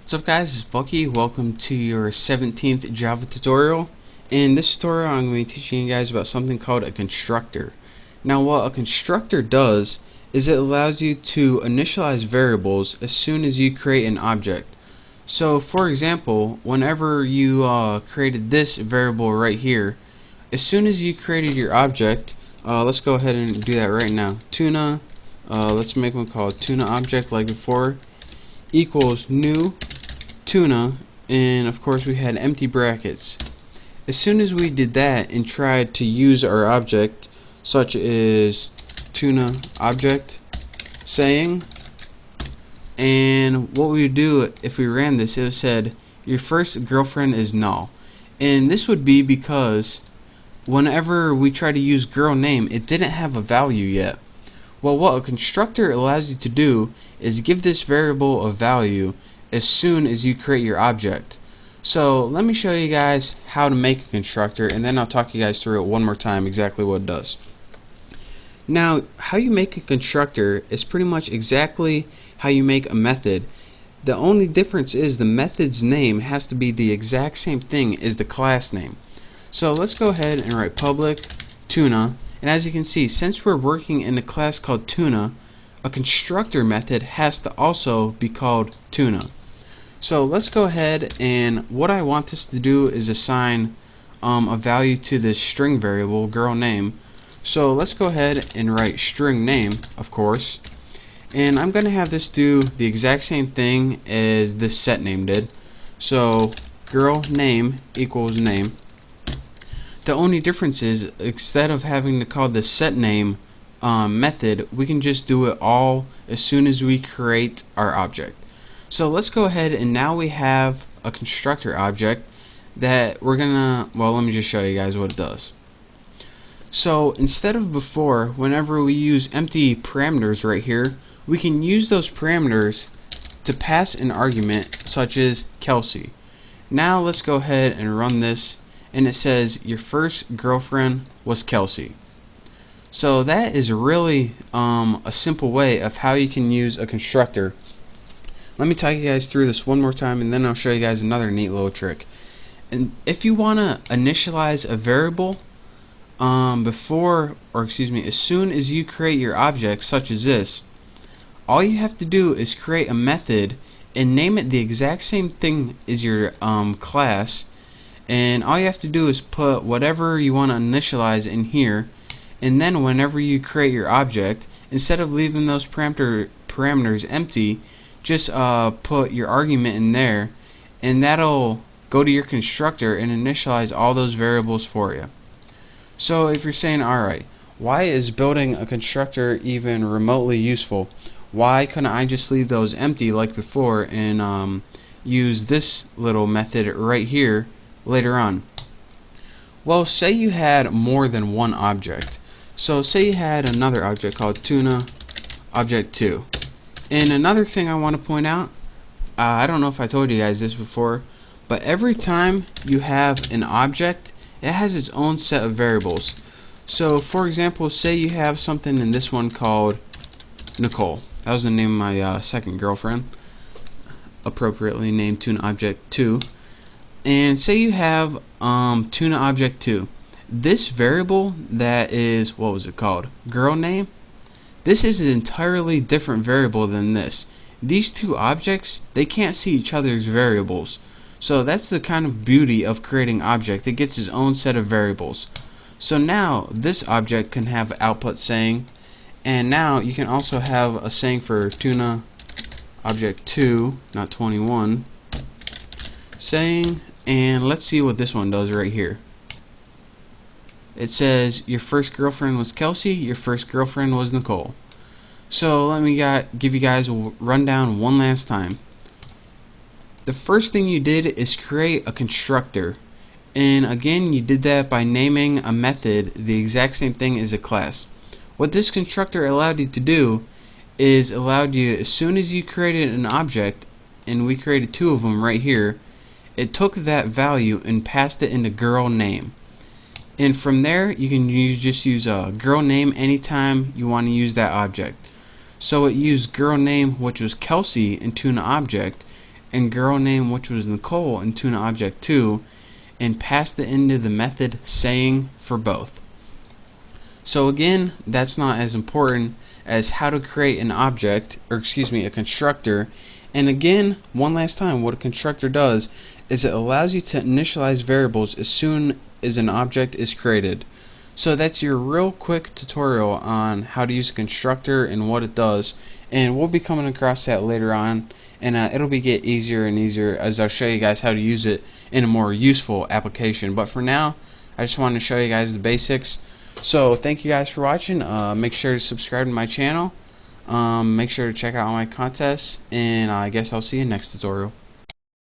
What's up guys, it's Bucky. Welcome to your 17th Java tutorial. In this tutorial I'm going to be teaching you guys about something called a constructor. Now what a constructor does is it allows you to initialize variables as soon as you create an object. So for example, whenever you created this variable right here, as soon as you created your object, let's go ahead and do that right now. Tuna, let's make one called tuna object like before, equals new tuna, and of course we had empty brackets. As soon as we did that and tried to use our object, such as tuna object saying, and what we would do if we ran this, it said your first girlfriend is null, and this would be because whenever we try to use girl name, it didn't have a value yet. Well, what a constructor allows you to do is give this variable a value as soon as you create your object. So let me show you guys how to make a constructor, and then I'll talk you guys through it one more time exactly what it does. Now, how you make a constructor is pretty much exactly how you make a method. The only difference is the method's name has to be the exact same thing as the class name. So let's go ahead and write public tuna, and as you can see, since we're working in a class called tuna, a constructor method has to also be called tuna. So let's go ahead, and what I want this to do is assign a value to this string variable girl name. So let's go ahead and write string name, of course, and I'm gonna have this do the exact same thing as this set name did. So girl name equals name. The only difference is, instead of having to call the set name method, we can just do it all as soon as we create our object. So let's go ahead, and now we have a constructor object that we're gonna, well, let me just show you guys what it does. So instead of before, whenever we use empty parameters right here, we can use those parameters to pass an argument such as Kelsey. Now let's go ahead and run this, and it says your first girlfriend was Kelsey. So that is really a simple way of how you can use a constructor. Let me talk you guys through this one more time, and then I'll show you guys another neat little trick. And if you want to initialize a variable as soon as you create your object, such as this, all you have to do is create a method and name it the exact same thing as your class, and all you have to do is put whatever you want to initialize in here, and then whenever you create your object, instead of leaving those parameters empty, just put your argument in there, and that'll go to your constructor and initialize all those variables for you. So if you're saying, alright, why is building a constructor even remotely useful? Why couldn't I just leave those empty like before and use this little method right here later on? Well, say you had more than one object. So say you had another object called tuna object 2. And another thing I want to point out, I don't know if I told you guys this before, but every time you have an object, it has its own set of variables. So for example, say you have something in this one called Nicole. That was the name of my second girlfriend, appropriately named tuna object 2. And say you have tuna object 2. This variable that is, what was it called? Girl name. This is an entirely different variable than this. These two objects, they can't see each other's variables. So that's the kind of beauty of creating an object. It gets its own set of variables. So now this object can have output saying, and now you can also have a saying for tuna object 2, not 21, saying, and let's see what this one does right here. It says your first girlfriend was Kelsey, your first girlfriend was Nicole. So let me give you guys a rundown one last time. The first thing you did is create a constructor, and again you did that by naming a method the exact same thing as a class. What this constructor allowed you to do is allowed you, as soon as you created an object, and we created two of them right here, it took that value and passed it into girl name. And from there you can just use a girl name anytime you want to use that object. So it used girl name, which was Kelsey, into an object, and girl name, which was Nicole, into an object 2, and passed it into the method saying for both. So again, that's not as important as how to create an object, or excuse me, a constructor. And again, one last time, what a constructor does is it allows you to initialize variables as soon as an object is created. So that's your real quick tutorial on how to use a constructor and what it does, and we'll be coming across that later on, and it'll be get easier and easier as I'll show you guys how to use it in a more useful application. But for now, I just wanted to show you guys the basics. So thank you guys for watching. Make sure to subscribe to my channel. Make sure to check out all my contests, and I guess I'll see you next tutorial.